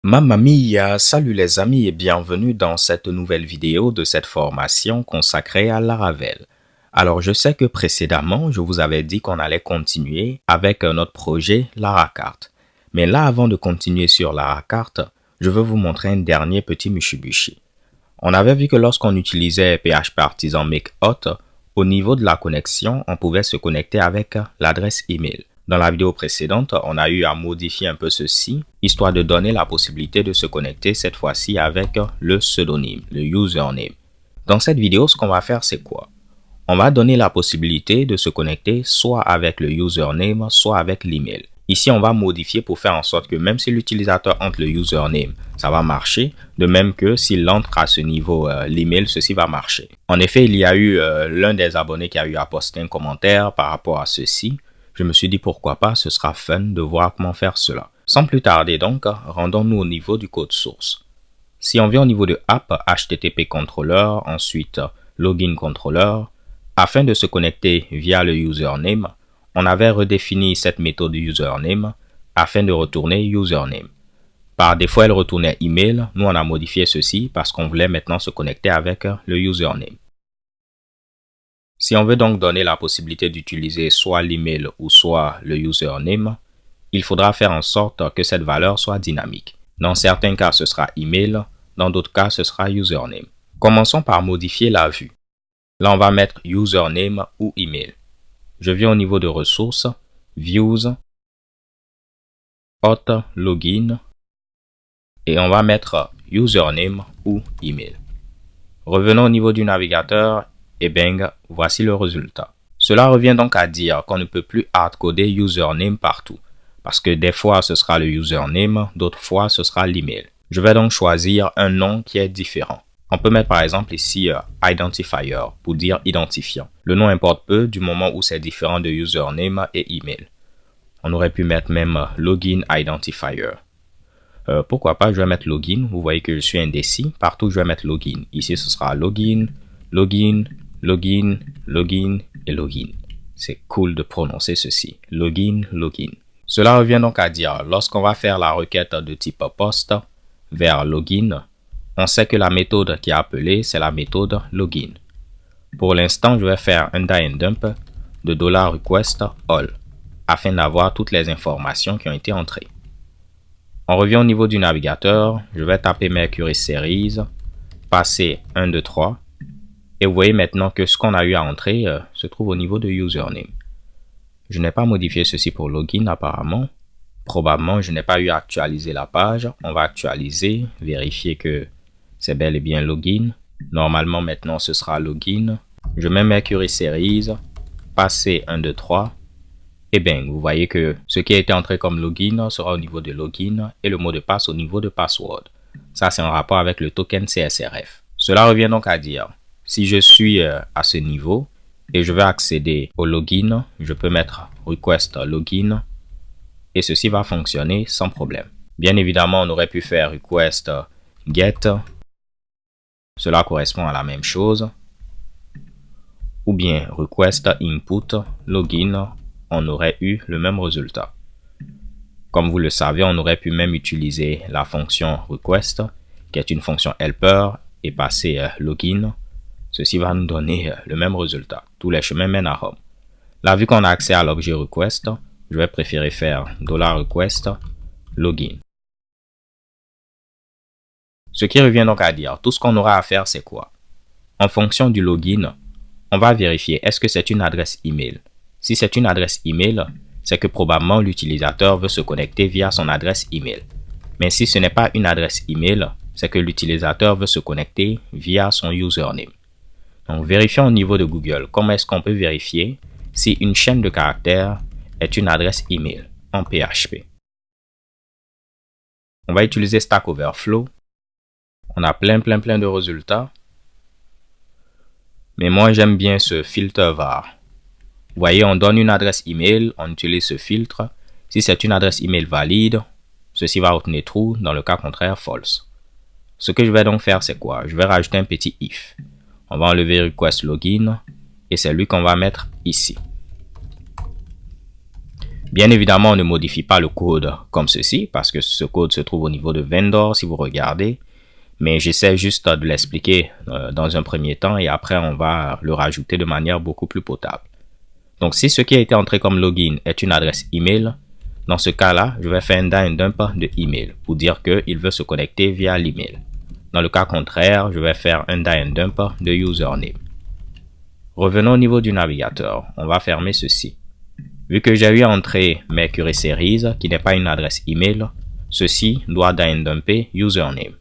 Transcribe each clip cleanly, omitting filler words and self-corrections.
Mamma mia, salut les amis et bienvenue dans cette nouvelle vidéo de cette formation consacrée à Laravel. Alors je sais que précédemment je vous avais dit qu'on allait continuer avec notre projet Laracart. Mais là avant de continuer sur Laracart, je veux vous montrer un dernier petit Mushibushi. On avait vu que lorsqu'on utilisait PHP Artisan Make Hot, au niveau de la connexion, on pouvait se connecter avec l'adresse email. Dans la vidéo précédente, on a eu à modifier un peu ceci, histoire de donner la possibilité de se connecter cette fois-ci avec le pseudonyme, le username. Dans cette vidéo, ce qu'on va faire, c'est quoi? On va donner la possibilité de se connecter soit avec le username, soit avec l'email. Ici, on va modifier pour faire en sorte que même si l'utilisateur entre le username, ça va marcher. De même que s'il entre à ce niveau l'email, ceci va marcher. En effet, il y a eu l'un des abonnés qui a eu à poster un commentaire par rapport à ceci. Je me suis dit pourquoi pas, ce sera fun de voir comment faire cela. Sans plus tarder donc, rendons-nous au niveau du code source. Si on vient au niveau de app, HTTP controller, ensuite login controller, afin de se connecter via le username, on avait redéfini cette méthode username afin de retourner username. Par défaut, elle retournait email. Nous, on a modifié ceci parce qu'on voulait maintenant se connecter avec le username. Si on veut donc donner la possibilité d'utiliser soit l'email ou soit le username, il faudra faire en sorte que cette valeur soit dynamique. Dans certains cas, ce sera email, dans d'autres cas, ce sera username. Commençons par modifier la vue. Là, on va mettre username ou email. Je viens au niveau de ressources, views, hot, login, et on va mettre username ou email. Revenons au niveau du navigateur et bang, voici le résultat. Cela revient donc à dire qu'on ne peut plus hardcoder username partout. Parce que des fois ce sera le username, d'autres fois ce sera l'email. Je vais donc choisir un nom qui est différent. On peut mettre par exemple ici identifier pour dire identifiant. Le nom importe peu du moment où c'est différent de username et email. On aurait pu mettre même login identifier. Pourquoi pas, je vais mettre login. Vous voyez que je suis indécis. Partout, je vais mettre login. Ici, ce sera login, login, login, login et login. C'est cool de prononcer ceci. Login, login. Cela revient donc à dire, lorsqu'on va faire la requête de type post vers login, on sait que la méthode qui est appelée, c'est la méthode login. Pour l'instant, je vais faire un die and dump de $request all afin d'avoir toutes les informations qui ont été entrées. On revient au niveau du navigateur, je vais taper Mercury Series, passer 1, 2, 3, et vous voyez maintenant que ce qu'on a eu à entrer se trouve au niveau de username. Je n'ai pas modifié ceci pour login apparemment. Probablement, je n'ai pas eu à actualiser la page. On va actualiser, vérifier que c'est bel et bien login. Normalement, maintenant, ce sera login. Je mets Mercury Series, passer 1, 2, 3. Et bien, vous voyez que ce qui a été entré comme login sera au niveau de login et le mot de passe au niveau de password. Ça, c'est en rapport avec le token CSRF. Cela revient donc à dire, si je suis à ce niveau et je veux accéder au login, je peux mettre request login et ceci va fonctionner sans problème. Bien évidemment, on aurait pu faire request get. Cela correspond à la même chose. Ou bien request input login. On aurait eu le même résultat. Comme vous le savez, on aurait pu même utiliser la fonction request, qui est une fonction helper, et passer login. Ceci va nous donner le même résultat. Tous les chemins mènent à Home. Là, vu qu'on a accès à l'objet request, je vais préférer faire $request login. Ce qui revient donc à dire, tout ce qu'on aura à faire, c'est quoi? En fonction du login, on va vérifier est-ce que c'est une adresse email. Si c'est une adresse email, c'est que probablement l'utilisateur veut se connecter via son adresse email. Mais si ce n'est pas une adresse email, c'est que l'utilisateur veut se connecter via son username. Donc vérifions au niveau de Google comment est-ce qu'on peut vérifier si une chaîne de caractères est une adresse email en PHP. On va utiliser Stack Overflow. On a plein de résultats. Mais moi j'aime bien ce filtre var. Vous voyez, on donne une adresse email, on utilise ce filtre. Si c'est une adresse email valide, ceci va retenir true, dans le cas contraire false. Ce que je vais donc faire, c'est quoi? Je vais rajouter un petit if. On va enlever request login et c'est lui qu'on va mettre ici. Bien évidemment, on ne modifie pas le code comme ceci parce que ce code se trouve au niveau de vendor si vous regardez. Mais j'essaie juste de l'expliquer dans un premier temps et après on va le rajouter de manière beaucoup plus potable. Donc si ce qui a été entré comme login est une adresse email, dans ce cas-là, je vais faire un die and dump de email pour dire qu'il veut se connecter via l'email. Dans le cas contraire, je vais faire un die and dump de username. Revenons au niveau du navigateur. On va fermer ceci. Vu que j'ai eu entré Mercury Series, qui n'est pas une adresse email, ceci doit die and dumper username.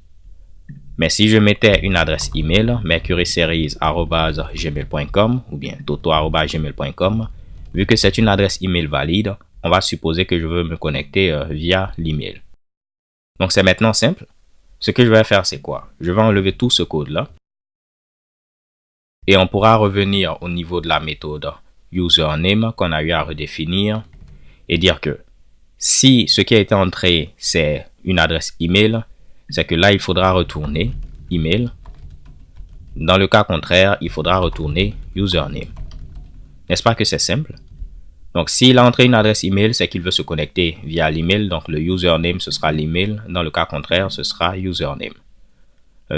Mais si je mettais une adresse email, mercuryseries@gmail.com ou bien toto@gmail.com, vu que c'est une adresse email valide, on va supposer que je veux me connecter via l'email. Donc c'est maintenant simple. Ce que je vais faire, c'est quoi? Je vais enlever tout ce code-là. Et on pourra revenir au niveau de la méthode username qu'on a eu à redéfinir et dire que si ce qui a été entré, c'est une adresse email, c'est que là, il faudra retourner email. Dans le cas contraire, il faudra retourner username. N'est-ce pas que c'est simple? Donc, s'il a entré une adresse email, c'est qu'il veut se connecter via l'email. Donc, le username, ce sera l'email. Dans le cas contraire, ce sera username.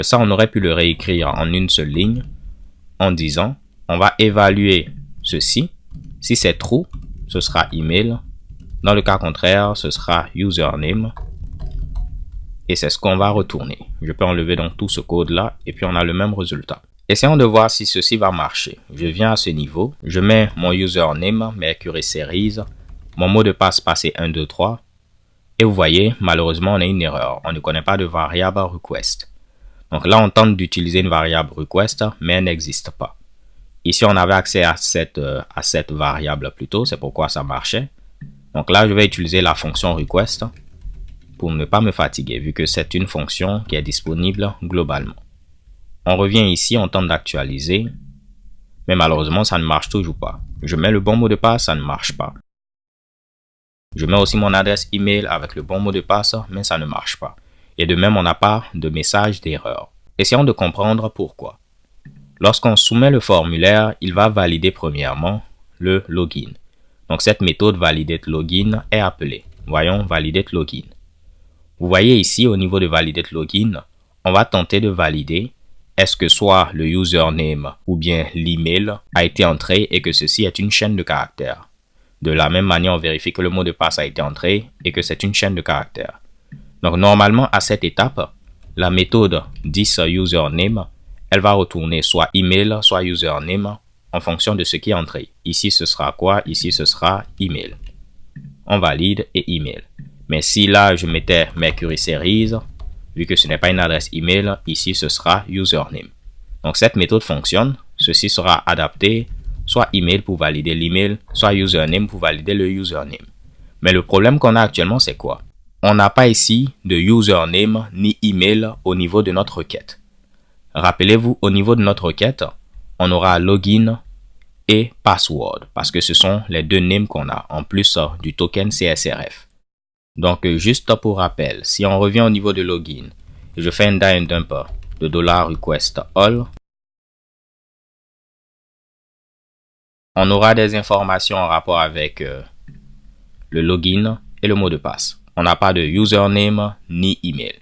Ça, on aurait pu le réécrire en une seule ligne en disant, on va évaluer ceci. Si c'est true, ce sera email. Dans le cas contraire, ce sera username. Et c'est ce qu'on va retourner. Je peux enlever donc tout ce code-là et puis on a le même résultat. Essayons de voir si ceci va marcher. Je viens à ce niveau, je mets mon username, Mercury Series, mon mot de passe passé 1, 2, 3. Et vous voyez, malheureusement, on a une erreur. On ne connaît pas de variable request. Donc là, on tente d'utiliser une variable request, mais elle n'existe pas. Ici, on avait accès à cette variable plutôt, c'est pourquoi ça marchait. Donc là, je vais utiliser la fonction request pour ne pas me fatiguer, vu que c'est une fonction qui est disponible globalement. On revient ici, on tente d'actualiser, mais malheureusement, ça ne marche toujours pas. Je mets le bon mot de passe, ça ne marche pas. Je mets aussi mon adresse email avec le bon mot de passe, mais ça ne marche pas. Et de même, on n'a pas de message d'erreur. Essayons de comprendre pourquoi. Lorsqu'on soumet le formulaire, il va valider premièrement le login. Donc cette méthode validate login est appelée. Voyons validate login. Vous voyez ici au niveau de validate login, on va tenter de valider est-ce que soit le username ou bien l'email a été entré et que ceci est une chaîne de caractères. De la même manière, on vérifie que le mot de passe a été entré et que c'est une chaîne de caractères. Donc normalement à cette étape, la méthode thisUsername, elle va retourner soit email, soit username en fonction de ce qui est entré. Ici ce sera quoi? Ici ce sera email. On valide et email. Mais si là, je mettais Mercury Series, vu que ce n'est pas une adresse email, ici, ce sera username. Donc, cette méthode fonctionne. Ceci sera adapté, soit email pour valider l'email, soit username pour valider le username. Mais le problème qu'on a actuellement, c'est quoi? On n'a pas ici de username ni email au niveau de notre requête. Rappelez-vous, au niveau de notre requête, on aura login et password parce que ce sont les deux names qu'on a en plus du token CSRF. Donc, juste pour rappel, si on revient au niveau de login, et je fais un die and dump de $request all, on aura des informations en rapport avec le login et le mot de passe. On n'a pas de username ni email.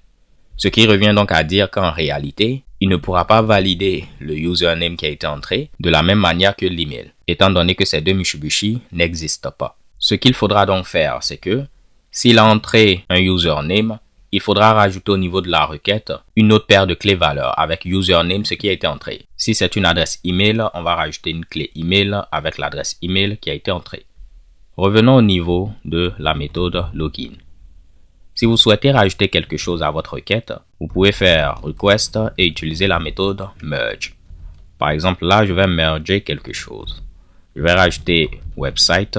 Ce qui revient donc à dire qu'en réalité, il ne pourra pas valider le username qui a été entré de la même manière que l'email, étant donné que ces deux Mitsubishi n'existent pas. Ce qu'il faudra donc faire, c'est que s'il a entré un username, il faudra rajouter au niveau de la requête une autre paire de clés valeurs avec username, ce qui a été entré. Si c'est une adresse email, on va rajouter une clé email avec l'adresse email qui a été entrée. Revenons au niveau de la méthode login. Si vous souhaitez rajouter quelque chose à votre requête, vous pouvez faire request et utiliser la méthode merge. Par exemple, là, je vais merger quelque chose. Je vais rajouter website.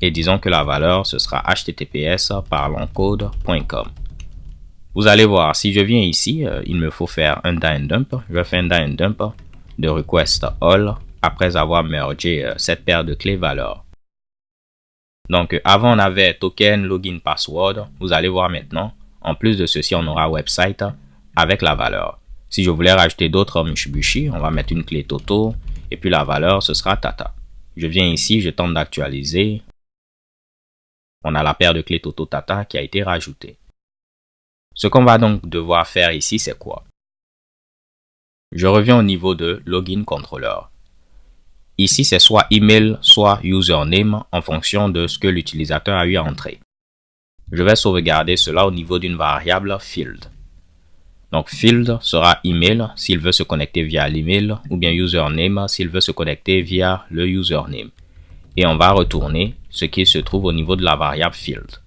Et disons que la valeur, ce sera https://parlonscode.com. Vous allez voir, si je viens ici, il me faut faire un die and dump. Je vais faire un die and dump de request all après avoir mergé cette paire de clés valeurs. Donc, avant, on avait token, login, password. Vous allez voir maintenant, en plus de ceci, on aura website avec la valeur. Si je voulais rajouter d'autres Mitsubishi, on va mettre une clé Toto et puis la valeur, ce sera Tata. Je viens ici, je tente d'actualiser. On a la paire de clés TotoTata qui a été rajoutée. Ce qu'on va donc devoir faire ici, c'est quoi? Je reviens au niveau de Login Controller. Ici, c'est soit email, soit username en fonction de ce que l'utilisateur a eu à entrer. Je vais sauvegarder cela au niveau d'une variable field. Donc, field sera email s'il veut se connecter via l'email ou bien username s'il veut se connecter via le username. Et on va retourner ce qui se trouve au niveau de la variable field.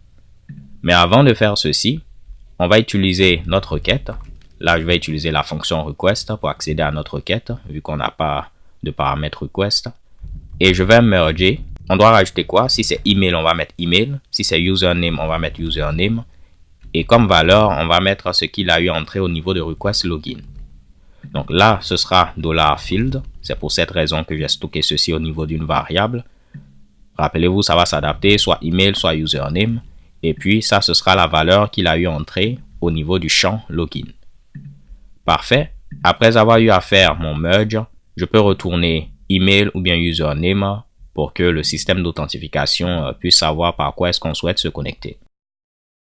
Mais avant de faire ceci, on va utiliser notre requête. Là, je vais utiliser la fonction request pour accéder à notre requête vu qu'on n'a pas de paramètre request. Et je vais merger. On doit rajouter quoi? Si c'est email, on va mettre email. Si c'est username, on va mettre username. Et comme valeur, on va mettre ce qu'il a eu entré au niveau de request login. Donc là, ce sera $field. C'est pour cette raison que j'ai stocké ceci au niveau d'une variable. Rappelez-vous, ça va s'adapter soit email, soit username. Et puis ça, ce sera la valeur qu'il a eu entrée au niveau du champ login. Parfait. Après avoir eu à faire mon merge, je peux retourner email ou bien username pour que le système d'authentification puisse savoir par quoi est-ce qu'on souhaite se connecter.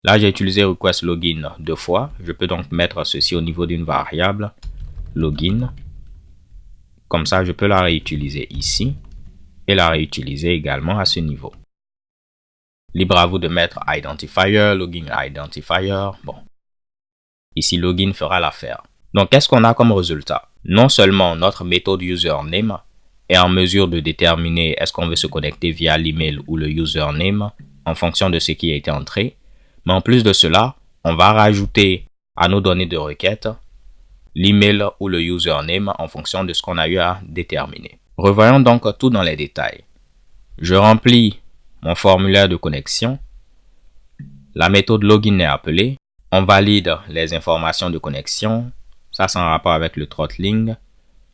Là, j'ai utilisé request login 2 fois. Je peux donc mettre ceci au niveau d'une variable login. Comme ça, je peux la réutiliser ici et la réutiliser également à ce niveau. Libre à vous de mettre identifier, login identifier. Bon, ici login fera l'affaire. Donc, qu'est-ce qu'on a comme résultat? Non seulement notre méthode username est en mesure de déterminer est-ce qu'on veut se connecter via l'email ou le username en fonction de ce qui a été entré, mais en plus de cela, on va rajouter à nos données de requête l'email ou le username en fonction de ce qu'on a eu à déterminer. Revoyons donc tout dans les détails. Je remplis mon formulaire de connexion. La méthode login est appelée. On valide les informations de connexion. Ça, c'est en rapport avec le throttling.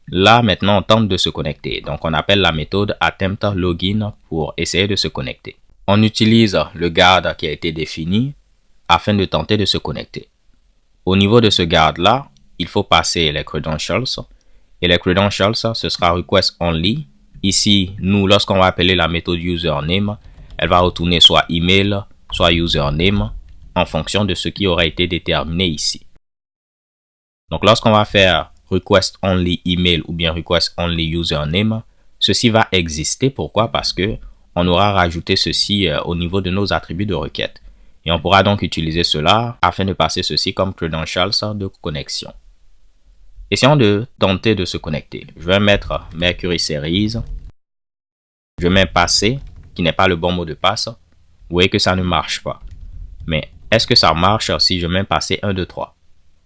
Là, maintenant, on tente de se connecter. Donc, on appelle la méthode attempt login pour essayer de se connecter. On utilise le guard qui a été défini afin de tenter de se connecter. Au niveau de ce guard-là, il faut passer les credentials. Et les credentials, ce sera request only. Ici, nous, lorsqu'on va appeler la méthode username, elle va retourner soit email, soit username en fonction de ce qui aura été déterminé ici. Donc, lorsqu'on va faire request only email ou bien request only username, ceci va exister. Pourquoi? Parce que on aura rajouté ceci au niveau de nos attributs de requête. Et on pourra donc utiliser cela afin de passer ceci comme credentials de connexion. Essayons de tenter de se connecter. Je vais mettre Mercury Series. Je mets passé, qui n'est pas le bon mot de passe. Vous voyez que ça ne marche pas. Mais est-ce que ça marche si je mets passé 1, 2, 3?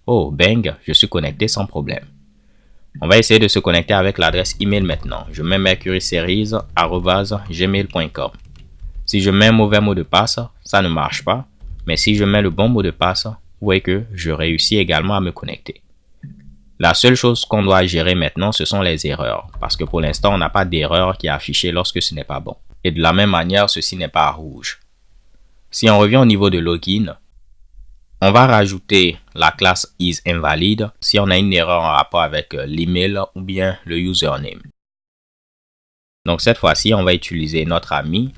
Oh, bang, je suis connecté sans problème. On va essayer de se connecter avec l'adresse email maintenant. Je mets mercuryseries@gmail.com. Si je mets un mauvais mot de passe, ça ne marche pas. Mais si je mets le bon mot de passe, vous voyez que je réussis également à me connecter. La seule chose qu'on doit gérer maintenant, ce sont les erreurs. Parce que pour l'instant, on n'a pas d'erreur qui est affichée lorsque ce n'est pas bon. Et de la même manière, ceci n'est pas rouge. Si on revient au niveau de login, on va rajouter la classe isInvalid si on a une erreur en rapport avec l'email ou bien le username. Donc cette fois-ci, on va utiliser notre ami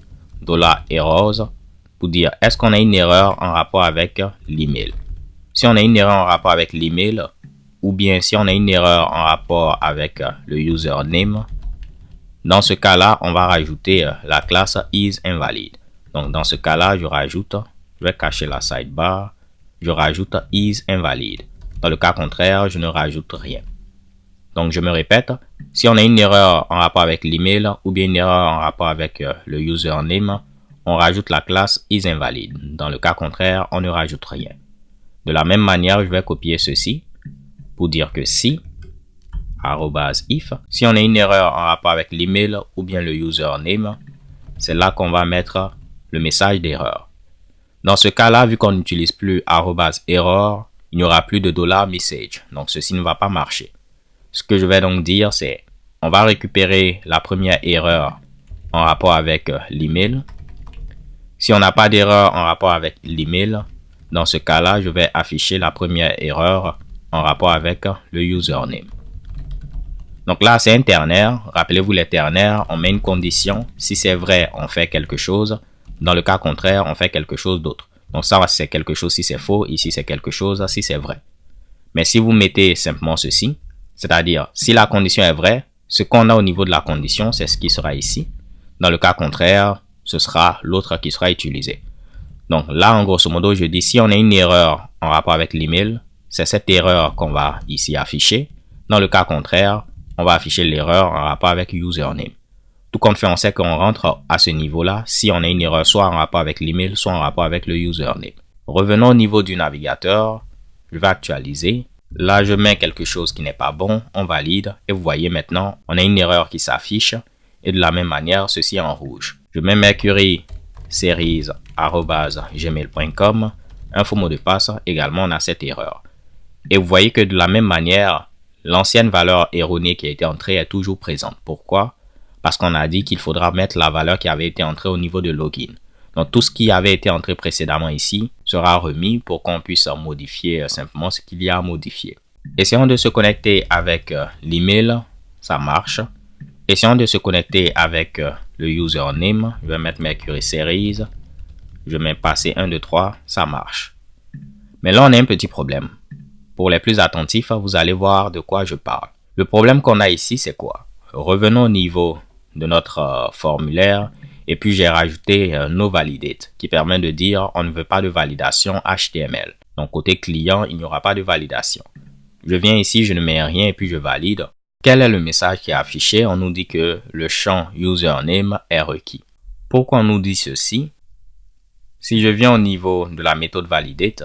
$errors pour dire est-ce qu'on a une erreur en rapport avec l'email. Si on a une erreur en rapport avec l'email ou bien si on a une erreur en rapport avec le username, dans ce cas-là, on va rajouter la classe isInvalid. Donc dans ce cas-là, je vais cacher la sidebar. Je rajoute isInvalid. Dans le cas contraire, je ne rajoute rien. Donc, je me répète, si on a une erreur en rapport avec l'email ou bien une erreur en rapport avec le username, on rajoute la classe isInvalid. Dans le cas contraire, on ne rajoute rien. De la même manière, je vais copier ceci pour dire que si on a une erreur en rapport avec l'email ou bien le username, c'est là qu'on va mettre le message d'erreur. Dans ce cas-là, vu qu'on n'utilise plus @error, il n'y aura plus de $message. Donc, ceci ne va pas marcher. Ce que je vais donc dire, c'est on va récupérer la première erreur en rapport avec l'email. Si on n'a pas d'erreur en rapport avec l'email, dans ce cas-là, je vais afficher la première erreur en rapport avec le username. Donc là, c'est un ternaire. Rappelez-vous les ternaires, on met une condition. Si c'est vrai, on fait quelque chose. Dans le cas contraire, on fait quelque chose d'autre. Donc ça, c'est quelque chose si c'est faux, ici c'est quelque chose si c'est vrai. Mais si vous mettez simplement ceci, c'est-à-dire si la condition est vraie, ce qu'on a au niveau de la condition, c'est ce qui sera ici. Dans le cas contraire, ce sera l'autre qui sera utilisé. Donc là, en grosso modo, je dis si on a une erreur en rapport avec l'email, c'est cette erreur qu'on va ici afficher. Dans le cas contraire, on va afficher l'erreur en rapport avec username. Tout compte fait, on sait qu'on rentre à ce niveau-là si on a une erreur soit en rapport avec l'email, soit en rapport avec le username. Revenons au niveau du navigateur. Je vais actualiser. Là, je mets quelque chose qui n'est pas bon. On valide. Et vous voyez maintenant, on a une erreur qui s'affiche. Et de la même manière, ceci est en rouge. Je mets Mercury series@gmail.com. Info mot de passe. Également, on a cette erreur. Et vous voyez que de la même manière, l'ancienne valeur erronée qui a été entrée est toujours présente. Pourquoi? Parce qu'on a dit qu'il faudra mettre la valeur qui avait été entrée au niveau de login. Donc tout ce qui avait été entré précédemment ici sera remis pour qu'on puisse modifier simplement ce qu'il y a à modifier. Essayons de se connecter avec l'email, ça marche. Essayons de se connecter avec le username. Je vais mettre Mercury Series. Je mets passer 1, 2, 3, ça marche. Mais là, on a un petit problème. Pour les plus attentifs, vous allez voir de quoi je parle. Le problème qu'on a ici, c'est quoi? Revenons au niveau de notre formulaire et puis j'ai rajouté no validate qui permet de dire on ne veut pas de validation HTML. Donc côté client, il n'y aura pas de validation. Je viens ici, je ne mets rien et puis je valide. Quel est le message qui est affiché? On nous dit que le champ username est requis. Pourquoi on nous dit ceci? Si je viens au niveau de la méthode validate,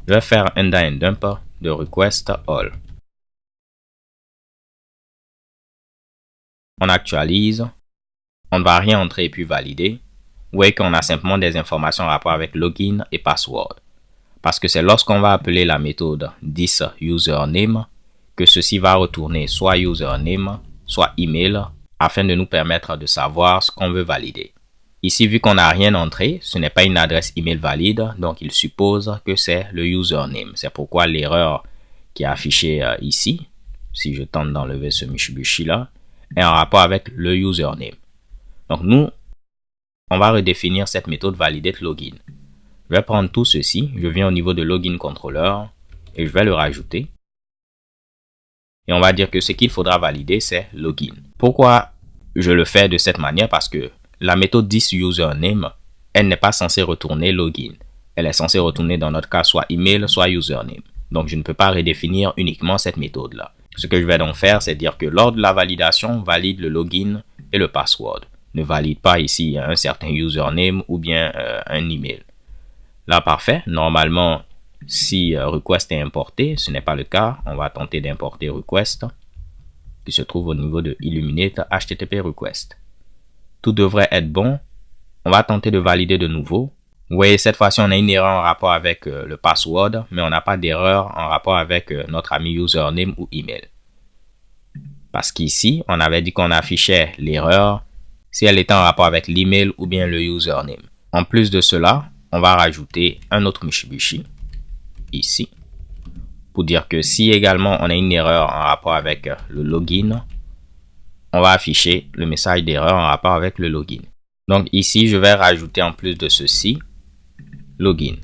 je vais faire un dump de request all. On actualise, on ne va rien entrer et puis valider. Vous voyez qu'on a simplement des informations en rapport avec login et password. Parce que c'est lorsqu'on va appeler la méthode thisUsername que ceci va retourner soit username, soit email, afin de nous permettre de savoir ce qu'on veut valider. Ici, vu qu'on n'a rien entré, ce n'est pas une adresse email valide, donc il suppose que c'est le username. C'est pourquoi l'erreur qui est affichée ici, si je tente d'enlever ce Mitsubishi là, est en rapport avec le username. Donc nous, on va redéfinir cette méthode validate login. Je vais prendre tout ceci, je viens au niveau de login controller et je vais le rajouter. Et on va dire que ce qu'il faudra valider, c'est login. Pourquoi je le fais de cette manière? Parce que la méthode thisUsername, elle n'est pas censée retourner login. Elle est censée retourner dans notre cas soit email, soit username. Donc je ne peux pas redéfinir uniquement cette méthode-là. Ce que je vais donc faire, c'est dire que lors de la validation, valide le login et le password. Ne valide pas ici un certain username ou bien un email. Là, parfait. Normalement, si request est importé, ce n'est pas le cas. On va tenter d'importer request qui se trouve au niveau de Illuminate HTTP request. Tout devrait être bon. On va tenter de valider de nouveau. Vous voyez, cette fois-ci, on a une erreur en rapport avec le password, mais on n'a pas d'erreur en rapport avec notre ami username ou email. Parce qu'ici, on avait dit qu'on affichait l'erreur si elle était en rapport avec l'email ou bien le username. En plus de cela, on va rajouter un autre Mitsubishi ici pour dire que si également on a une erreur en rapport avec le login, on va afficher le message d'erreur en rapport avec le login. Donc ici, je vais rajouter en plus de ceci, login.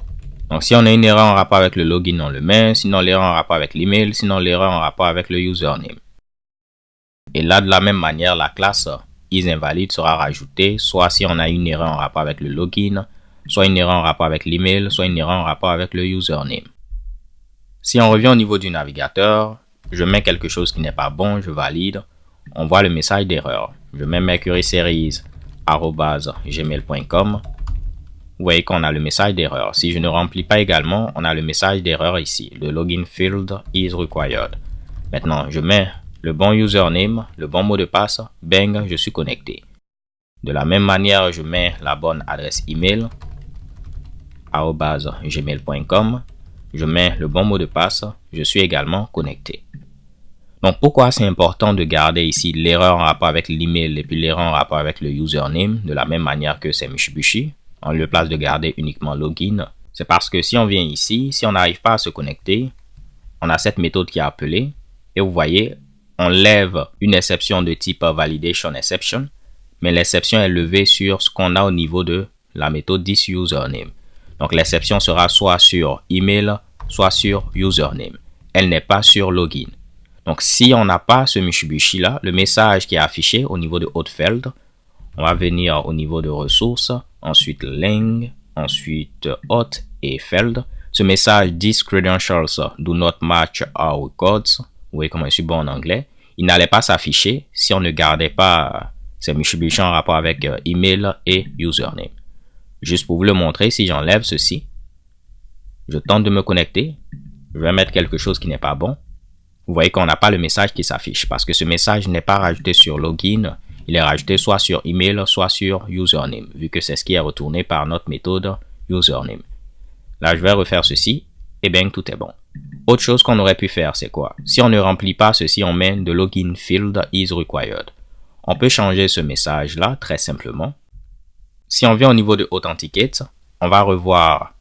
Donc si on a une erreur en rapport avec le login, on le met. Sinon l'erreur en rapport avec l'email, sinon l'erreur en rapport avec le username. Et là, de la même manière, la classe isInvalid sera rajoutée, soit si on a une erreur en rapport avec le login, soit une erreur en rapport avec l'email, soit une erreur en rapport avec le username. Si on revient au niveau du navigateur, je mets quelque chose qui n'est pas bon, je valide. On voit le message d'erreur. Je mets Mercury Series@gmail.com. Vous voyez qu'on a le message d'erreur. Si je ne remplis pas également, on a le message d'erreur ici. Le login field is required. Maintenant, je mets le bon username, le bon mot de passe. Bang, je suis connecté. De la même manière, je mets la bonne adresse email @gmail.com. Je mets le bon mot de passe. Je suis également connecté. Donc, pourquoi c'est important de garder ici l'erreur en rapport avec l'email et puis l'erreur en rapport avec le username de la même manière que c'est Mitsubishi? On le place de garder uniquement login. C'est parce que si on vient ici, si on n'arrive pas à se connecter, on a cette méthode qui est appelée. Et vous voyez, on lève une exception de type validation exception. Mais l'exception est levée sur ce qu'on a au niveau de la méthode thisUsername. Donc l'exception sera soit sur email, soit sur username. Elle n'est pas sur login. Donc si on n'a pas ce Mitsubishi là, le message qui est affiché au niveau de Hotfeld, on va venir au niveau de ressources, ensuite Lang, ensuite Hot et Feld. Ce message These credentials do not match our records. Vous voyez comment je suis bon en anglais. Il n'allait pas s'afficher si on ne gardait pas ces Mitsubishi en rapport avec email et username. Juste pour vous le montrer, si j'enlève ceci, je tente de me connecter, je vais mettre quelque chose qui n'est pas bon. Vous voyez qu'on n'a pas le message qui s'affiche parce que ce message n'est pas rajouté sur login, il est rajouté soit sur email, soit sur username, vu que c'est ce qui est retourné par notre méthode username. Là, je vais refaire ceci et bien tout est bon. Autre chose qu'on aurait pu faire, c'est quoi? Si on ne remplit pas ceci, on met de login field is required. On peut changer ce message-là très simplement. Si on vient au niveau de Authenticate, on va revoir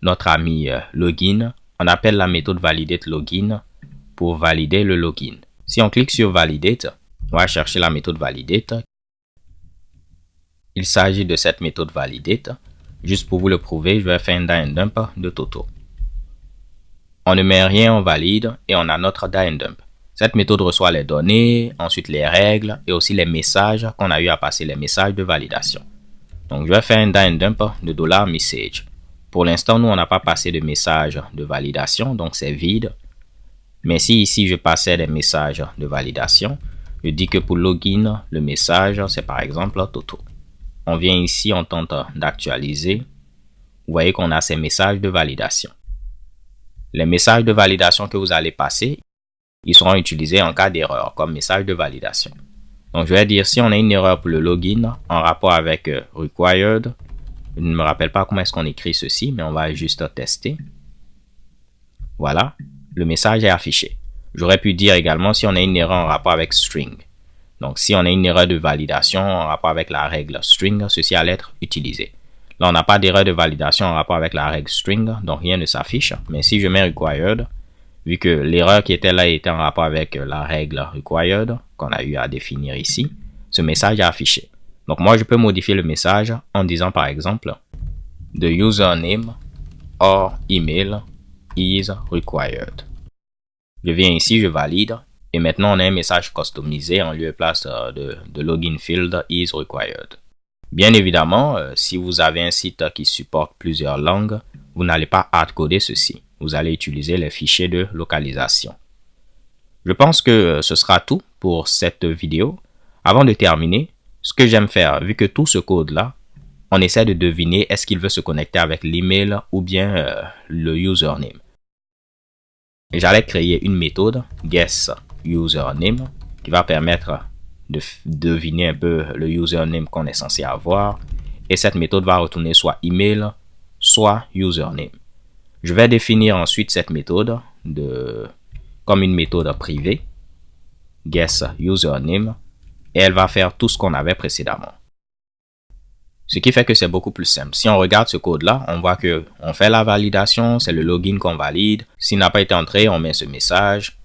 notre ami login. On appelle la méthode validate login pour valider le login. Si on clique sur validate, on va chercher la méthode validate. Il s'agit de cette méthode validate. Juste pour vous le prouver, je vais faire un die and dump de Toto. On ne met rien, on valide et on a notre die and dump. Cette méthode reçoit les données, ensuite les règles et aussi les messages qu'on a eu à passer, les messages de validation. Donc je vais faire un die and dump de $message. Pour l'instant, nous on n'a pas passé de message de validation, donc c'est vide. Mais si ici je passais des messages de validation, je dis que pour login, le message c'est par exemple Toto. On vient ici, on tente d'actualiser. Vous voyez qu'on a ces messages de validation. Les messages de validation que vous allez passer, ils seront utilisés en cas d'erreur comme message de validation. Donc je vais dire si on a une erreur pour le login en rapport avec required. Je ne me rappelle pas comment est-ce qu'on écrit ceci, mais on va juste tester. Voilà, le message est affiché. J'aurais pu dire également si on a une erreur en rapport avec string. Donc si on a une erreur de validation en rapport avec la règle string, ceci allait être utilisé. Là on n'a pas d'erreur de validation en rapport avec la règle string, donc rien ne s'affiche. Mais si je mets required, vu que l'erreur qui était là était en rapport avec la règle required qu'on a eu à définir ici, ce message est affiché. Donc moi je peux modifier le message en disant par exemple the username or email is required. Je viens ici, je valide et maintenant on a un message customisé en lieu et place de login field is required. Bien évidemment, si vous avez un site qui supporte plusieurs langues, vous n'allez pas hardcoder ceci. Vous allez utiliser les fichiers de localisation. Je pense que ce sera tout pour cette vidéo. Avant de terminer, ce que j'aime faire, vu que tout ce code-là, on essaie de deviner est-ce qu'il veut se connecter avec l'email ou bien le username. J'allais créer une méthode guessUsername qui va permettre de deviner un peu le username qu'on est censé avoir. Et cette méthode va retourner soit email, soit username. Je vais définir ensuite cette méthode comme une méthode privée, guessUsername, et elle va faire tout ce qu'on avait précédemment. Ce qui fait que c'est beaucoup plus simple. Si on regarde ce code-là, on voit que on fait la validation, c'est le login qu'on valide. S'il n'a pas été entré, on met ce message.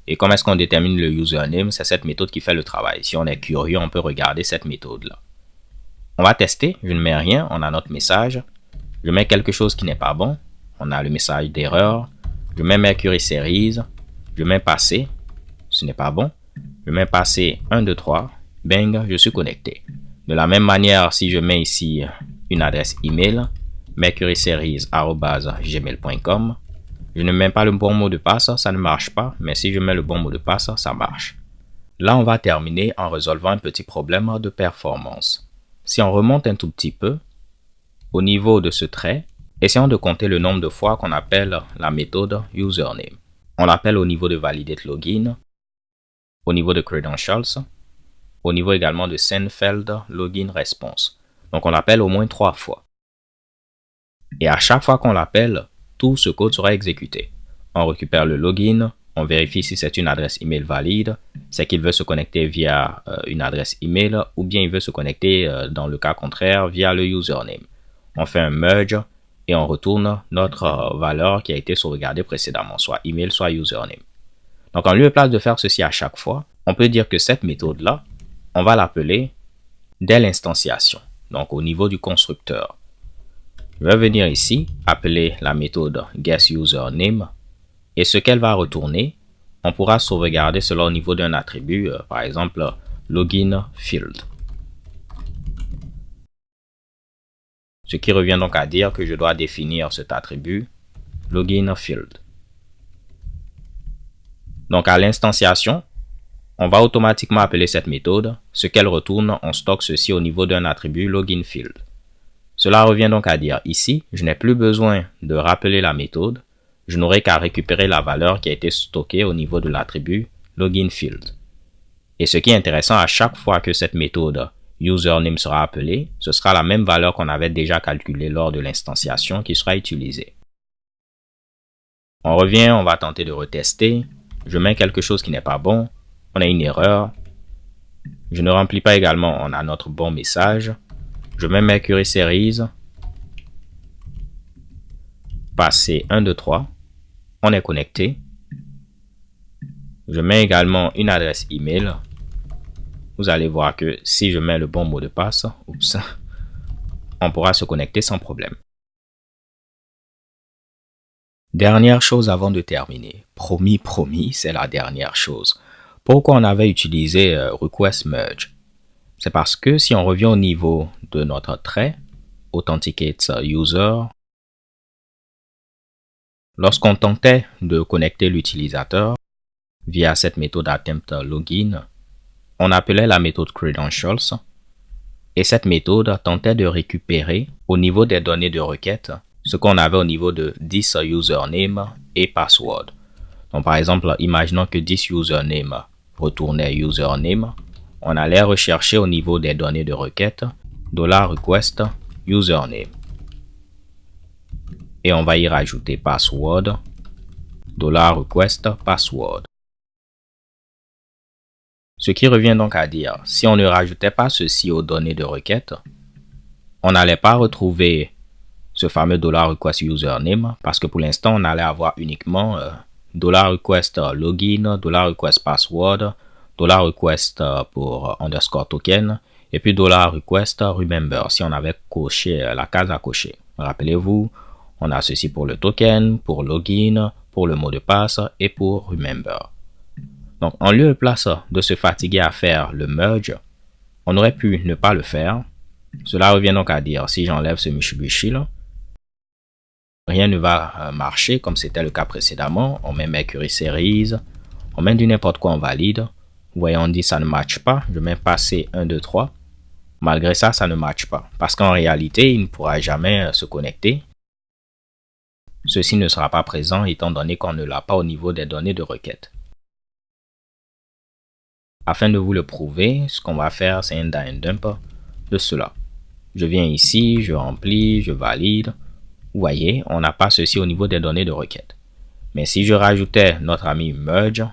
Et comment est-ce qu'on détermine le username? C'est cette méthode qui fait le travail. Si on est curieux, on peut regarder cette méthode-là. On va tester. Je ne mets rien. On a notre message. Je mets quelque chose qui n'est pas bon. On a le message d'erreur. Je mets Mercury Series. Je mets passé. Ce n'est pas bon. Je mets passé 1, 2, 3. Bang, je suis connecté. De la même manière, si je mets ici une adresse email, mercuryseries@gmail.com, je ne mets pas le bon mot de passe, ça ne marche pas, mais si je mets le bon mot de passe, ça marche. Là, on va terminer en résolvant un petit problème de performance. Si on remonte un tout petit peu, au niveau de ce trait, essayons de compter le nombre de fois qu'on appelle la méthode username. On l'appelle au niveau de validate login, au niveau de credentials, au niveau également de sendFeld login response. Donc on l'appelle au moins 3 fois. Et à chaque fois qu'on l'appelle, tout ce code sera exécuté. On récupère le login, on vérifie si c'est une adresse email valide, c'est qu'il veut se connecter via une adresse email ou bien il veut se connecter dans le cas contraire via le username. On fait un merge et on retourne notre valeur qui a été sauvegardée précédemment, soit email, soit username. Donc en lieu et place de faire ceci à chaque fois, on peut dire que cette méthode-là, on va l'appeler dès l'instanciation, donc au niveau du constructeur. Je vais venir ici, appeler la méthode getUserName et ce qu'elle va retourner, on pourra sauvegarder cela au niveau d'un attribut, par exemple login field. Ce qui revient donc à dire que je dois définir cet attribut login field. Donc à l'instanciation, on va automatiquement appeler cette méthode. Ce qu'elle retourne, on stocke ceci au niveau d'un attribut login field. Cela revient donc à dire ici, je n'ai plus besoin de rappeler la méthode. Je n'aurai qu'à récupérer la valeur qui a été stockée au niveau de l'attribut login field. Et ce qui est intéressant, à chaque fois que cette méthode username sera appelée, ce sera la même valeur qu'on avait déjà calculée lors de l'instanciation qui sera utilisée. On revient, on va tenter de retester. Je mets quelque chose qui n'est pas bon. On a une erreur. Je ne remplis pas également, on a notre bon message. Je mets Mercury Series. Passer 1, 2, 3. On est connecté. Je mets également une adresse email. Vous allez voir que si je mets le bon mot de passe, on pourra se connecter sans problème. Dernière chose avant de terminer. Promis, c'est la dernière chose. Pourquoi on avait utilisé request merge? C'est parce que si on revient au niveau de notre trait, authenticate user, lorsqu'on tentait de connecter l'utilisateur via cette méthode attempt login, on appelait la méthode credentials et cette méthode tentait de récupérer au niveau des données de requête ce qu'on avait au niveau de this username et password. Donc par exemple, imaginons que this username retournait username, on allait rechercher au niveau des données de requête $request username et on va y rajouter password $request password. Ce qui revient donc à dire, si on ne rajoutait pas ceci aux données de requête, on n'allait pas retrouver ce fameux $request username parce que pour l'instant on allait avoir uniquement $request login, $request password, $request pour underscore token et puis $request remember si on avait coché la case à cocher. Rappelez-vous, on a ceci pour le token, pour login, pour le mot de passe et pour remember. Donc en lieu et place de se fatiguer à faire le merge, on aurait pu ne pas le faire. Cela revient donc à dire, si j'enlève ce Mitsubishi là, rien ne va marcher comme c'était le cas précédemment. On met Mercury Series, on met du n'importe quoi en valide. Vous voyez, on dit ça ne matche pas. Je mets passer 1, 2, 3. Malgré ça, ça ne matche pas. Parce qu'en réalité, il ne pourra jamais se connecter. Ceci ne sera pas présent étant donné qu'on ne l'a pas au niveau des données de requête. Afin de vous le prouver, ce qu'on va faire, c'est un dump de cela. Je viens ici, je remplis, je valide. Vous voyez, on n'a pas ceci au niveau des données de requête. Mais si je rajoutais notre ami merge,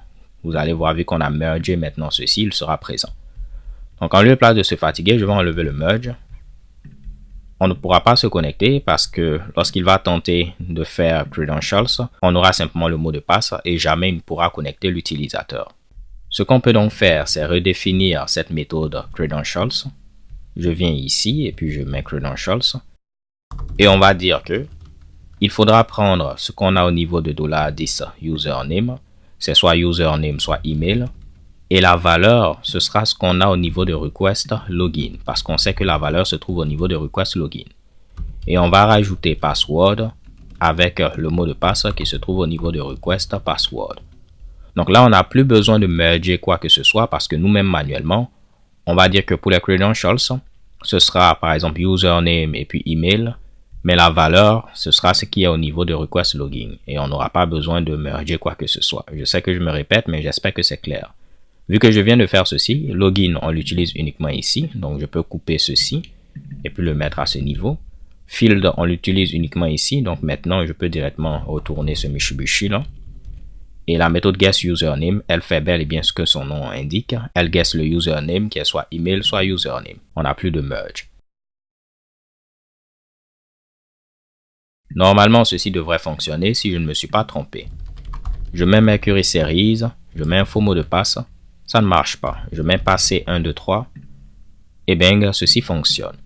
vous allez voir, vu qu'on a mergé maintenant ceci, il sera présent. Donc en lieu et place de se fatiguer, je vais enlever le merge. On ne pourra pas se connecter parce que lorsqu'il va tenter de faire credentials, on aura simplement le mot de passe et jamais il ne pourra connecter l'utilisateur. Ce qu'on peut donc faire, c'est redéfinir cette méthode credentials. Je viens ici et puis je mets credentials. Et on va dire que il faudra prendre ce qu'on a au niveau de $10 username, c'est soit username, soit email. Et la valeur, ce sera ce qu'on a au niveau de request login, parce qu'on sait que la valeur se trouve au niveau de request login. Et on va rajouter password avec le mot de passe qui se trouve au niveau de request password. Donc là, on n'a plus besoin de merger quoi que ce soit parce que nous-mêmes manuellement, on va dire que pour les credentials, ce sera par exemple username et puis email. Mais la valeur, ce sera ce qui est au niveau de request login. Et on n'aura pas besoin de merger quoi que ce soit. Je sais que je me répète, mais j'espère que c'est clair. Vu que je viens de faire ceci, login, on l'utilise uniquement ici. Donc je peux couper ceci et puis le mettre à ce niveau. Field, on l'utilise uniquement ici. Donc maintenant, je peux directement retourner ce Mitsubishi là. Et la méthode getUserName, elle fait bel et bien ce que son nom indique. Elle guesse le username qui est soit email, soit username. On n'a plus de merge. Normalement, ceci devrait fonctionner si je ne me suis pas trompé. Je mets Mercury Series, je mets un faux mot de passe, ça ne marche pas. Je mets passer 1, 2, 3, et bien, ceci fonctionne.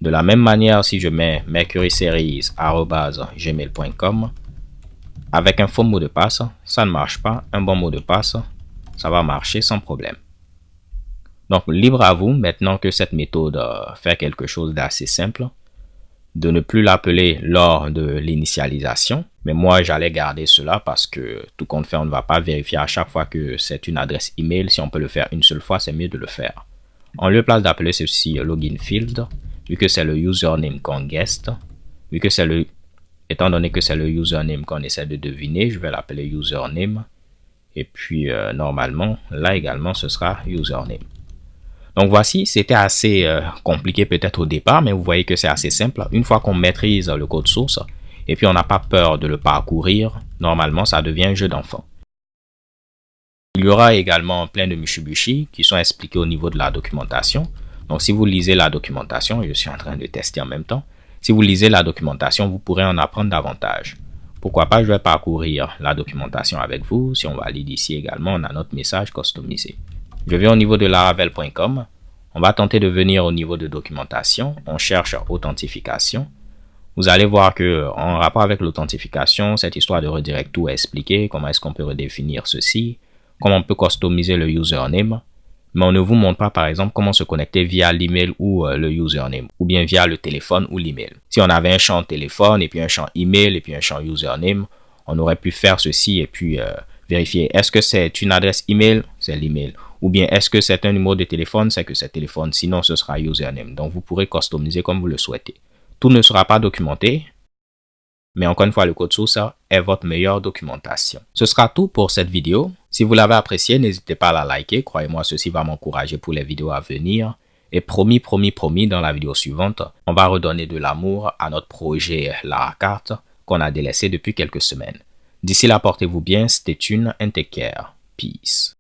De la même manière, si je mets mercuryseries@gmail.com avec un faux mot de passe, ça ne marche pas. Un bon mot de passe, ça va marcher sans problème. Donc, libre à vous, maintenant que cette méthode fait quelque chose d'assez simple, de ne plus l'appeler lors de l'initialisation. Mais moi, j'allais garder cela parce que tout compte fait, on ne va pas vérifier à chaque fois que c'est une adresse email. Si on peut le faire une seule fois, c'est mieux de le faire. En lieu place d'appeler ceci login field, vu que c'est le username qu'on guest, vu que c'est étant donné que c'est le username qu'on essaie de deviner, je vais l'appeler username. Et puis, normalement, là également, ce sera username. Donc voici, c'était assez compliqué peut-être au départ, mais vous voyez que c'est assez simple. Une fois qu'on maîtrise le code source et puis on n'a pas peur de le parcourir, normalement ça devient un jeu d'enfant. Il y aura également plein de Mitsubishi qui sont expliqués au niveau de la documentation. Donc si vous lisez la documentation, je suis en train de tester en même temps, si vous lisez la documentation, vous pourrez en apprendre davantage. Pourquoi pas, je vais parcourir la documentation avec vous. Si on valide ici également, on a notre message customisé. Je vais au niveau de laravel.com. On va tenter de venir au niveau de documentation. On cherche authentification. Vous allez voir que en rapport avec l'authentification, cette histoire de redirect to est expliquée. Comment est-ce qu'on peut redéfinir ceci? Comment on peut customiser le username? Mais on ne vous montre pas, par exemple, comment se connecter via l'email ou le username, ou bien via le téléphone ou l'email. Si on avait un champ téléphone et puis un champ email et puis un champ username, on aurait pu faire ceci et puis vérifier est-ce que c'est une adresse email, c'est l'email, ou bien est-ce que c'est un numéro de téléphone, c'est que c'est téléphone, sinon ce sera username. Donc vous pourrez customiser comme vous le souhaitez. Tout ne sera pas documenté, mais encore une fois, le code source est votre meilleure documentation. Ce sera tout pour cette vidéo. Si vous l'avez apprécié, n'hésitez pas à la liker. Croyez-moi, ceci va m'encourager pour les vidéos à venir. Et promis, dans la vidéo suivante, on va redonner de l'amour à notre projet Laracart qu'on a délaissé depuis quelques semaines. D'ici là, portez-vous bien, stay tuned and take care. Peace.